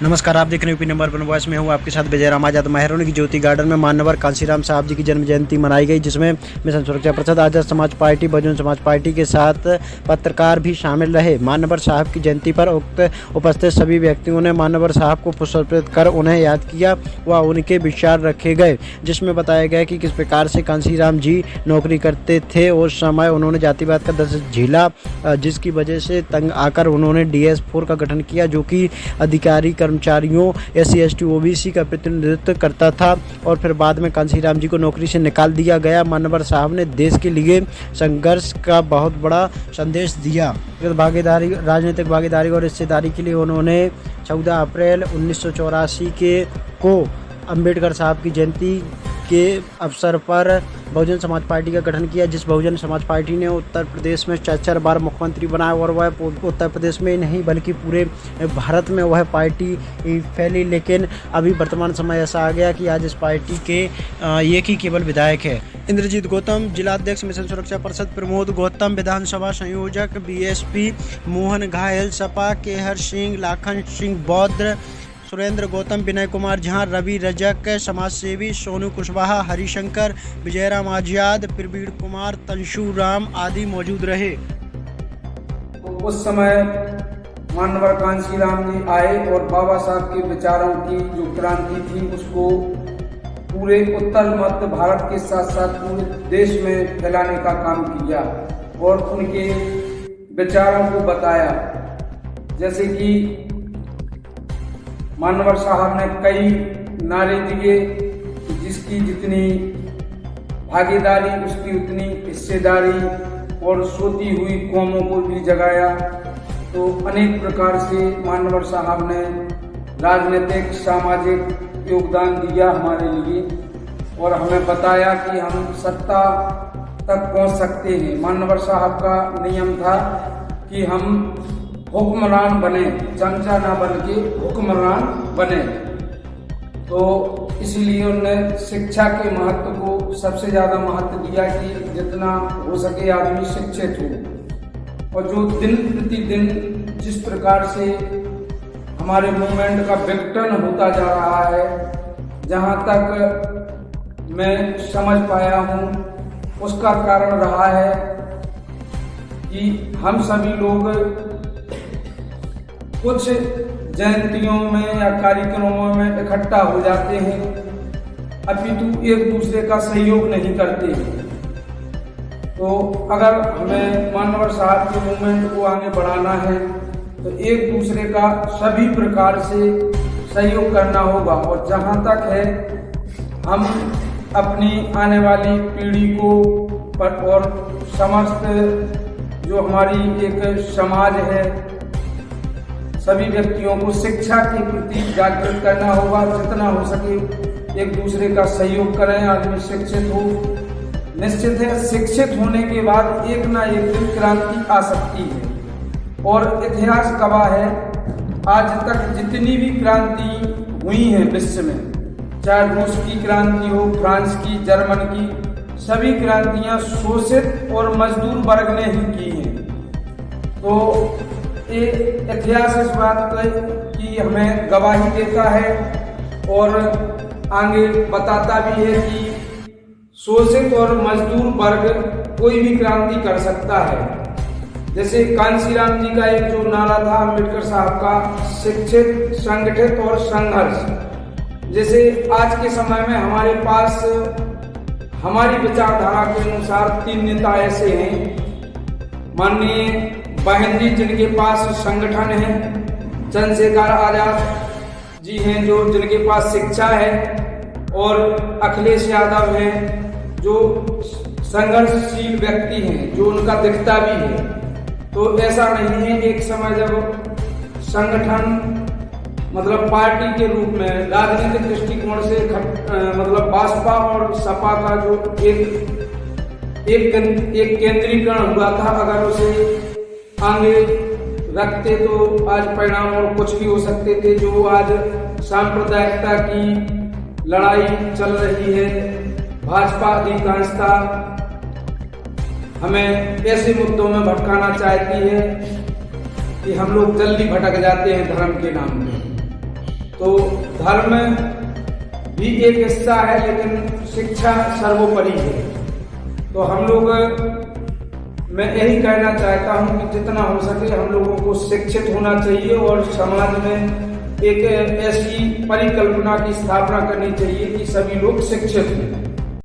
नमस्कार, आप देख रहे हैं यूपी नंबर 1 वॉइस में हूँ आपके साथ विजय राम। आजाद महरों की ज्योति गार्डन में मान्यवर कांशीराम साहब जी की जन्म जयंती मनाई गई, जिसमें मिशन सुरक्षा परिषद, आजाद समाज पार्टी, बहुजन समाज पार्टी के साथ पत्रकार भी शामिल रहे। मान्यवर साहब की जयंती पर उपस्थित सभी व्यक्तियों ने मान्यवर साहब को पुष्प अर्पित कर उन्हें याद किया व उनके विचार रखे गए, जिसमें बताया गया कि किस प्रकार से कांशीराम जी नौकरी करते थे। उस समय उन्होंने जातिवाद का दंश झेला, जिसकी वजह से तंग आकर उन्होंने DS4 का गठन किया, जो कि अधिकारी कर्मचारियों SC ST OBC का प्रतिनिधित्व करता था। और फिर बाद में कांशीराम जी को नौकरी से निकाल दिया गया। मान्यवर साहब ने देश के लिए संघर्ष का बहुत बड़ा संदेश दिया। भागीदारी, राजनीतिक भागीदारी और हिस्सेदारी के लिए उन्होंने 14 अप्रैल 1984 को अम्बेडकर साहब की जयंती के अवसर पर बहुजन समाज पार्टी का गठन किया, जिस बहुजन समाज पार्टी ने उत्तर प्रदेश में 4 बार मुख्यमंत्री बनाया। और वह उत्तर प्रदेश में नहीं बल्कि पूरे भारत में वह पार्टी फैली। लेकिन अभी वर्तमान समय ऐसा आ गया कि आज इस पार्टी के एक ही केवल विधायक है। इंद्रजीत गौतम जिलाध्यक्ष, मिशन सुरक्षा परिषद प्रमोद गौतम, विधानसभा संयोजक BSP मोहन घायल, सपा केहर सिंह, लाखन सिंह बौद्ध, सुरेंद्र गौतम, विनय कुमार झा, रवि रजक, समाजसेवी सोनू कुशवाहा, हरिशंकर, विजयराम आजाद, प्रवीण कुमार, तंशु राम आदि मौजूद रहे। तो उस समय मान्यवर कांशीराम जी आए और बाबा साहब के विचारों की जो क्रांति थी उसको पूरे उत्तर मध्य भारत के साथ साथ पूरे देश में फैलाने का काम किया और उनके विचारों को बताया। जैसे कि मान्यवर साहब ने कई नारे दिए, जिसकी जितनी भागीदारी उसकी उतनी हिस्सेदारी, और सोती हुई कौमों को भी जगाया। तो अनेक प्रकार से मान्यवर साहब ने राजनीतिक सामाजिक योगदान दिया हमारे लिए और हमें बताया कि हम सत्ता तक पहुंच सकते हैं। मान्यवर साहब का नियम था कि हम हुक्मरान बने, चमचा ना बन के हुक्मरान बने। तो इसीलिए उन्होंने शिक्षा के महत्व को सबसे ज़्यादा महत्व दिया कि जितना हो सके आदमी शिक्षित हो। और जो दिन प्रतिदिन जिस प्रकार से हमारे मूवमेंट का विघटन होता जा रहा है, जहाँ तक मैं समझ पाया हूँ, उसका कारण रहा है कि हम सभी लोग कुछ जयंतियों में या कार्यक्रमों में इकट्ठा हो जाते हैं, अपितु एक दूसरे का सहयोग नहीं करते हैं। तो अगर हमें मान्यवर साहब के मूवमेंट को आगे बढ़ाना है तो एक दूसरे का सभी प्रकार से सहयोग करना होगा। और जहाँ तक है हम अपनी आने वाली पीढ़ी को और समस्त जो हमारी एक समाज है, सभी व्यक्तियों को शिक्षा के प्रति जागृत करना होगा। जितना हो सके एक दूसरे का सहयोग करें, आदमी शिक्षित हो। निश्चित है शिक्षित होने के बाद एक ना एक दिन क्रांति आ सकती है। और इतिहास गवाह है, आज तक जितनी भी क्रांति हुई है विश्व में, चाहे रूस की क्रांति हो, फ्रांस की, जर्मन की, सभी क्रांतियां शोषित और मजदूर वर्ग ने ही की हैं। तो इतिहास इस बात की हमें गवाही देता है और आगे बताता भी है कि शोषित और मजदूर वर्ग कोई भी क्रांति कर सकता है। जैसे कांशीराम जी का एक जो नारा था अम्बेडकर साहब का, शिक्षित, संगठित और संघर्ष। जैसे आज के समय में हमारे पास हमारी विचारधारा के अनुसार 3 नेता ऐसे हैं। माननीय बहन जी जिनके पास संगठन है, चंद्रशेखर आजाद जी हैं जो जिनके पास शिक्षा है, और अखिलेश यादव हैं जो संघर्षशील व्यक्ति हैं, जो उनका दिखता भी है। तो ऐसा नहीं है, एक समय जब संगठन मतलब पार्टी के रूप में राजनीतिक दृष्टिकोण से मतलब भाजपा और सपा का जो एक केंद्रीकरण हुआ था, अगर उसे आगे रखते तो आज परिणाम और कुछ भी हो सकते थे। जो आज सांप्रदायिकता की लड़ाई चल रही है, भाजपा अधिकांशता हमें ऐसे मुद्दों में भटकाना चाहती है कि हम लोग जल्दी भटक जाते हैं धर्म के नाम पे। तो धर्म भी एक हिस्सा है, लेकिन शिक्षा सर्वोपरि है। तो हम लोग, मैं यही कहना चाहता हूँ कि जितना हो सके हम लोगों को शिक्षित होना चाहिए और समाज में एक ऐसी परिकल्पना की स्थापना करनी चाहिए कि सभी लोग शिक्षित हों।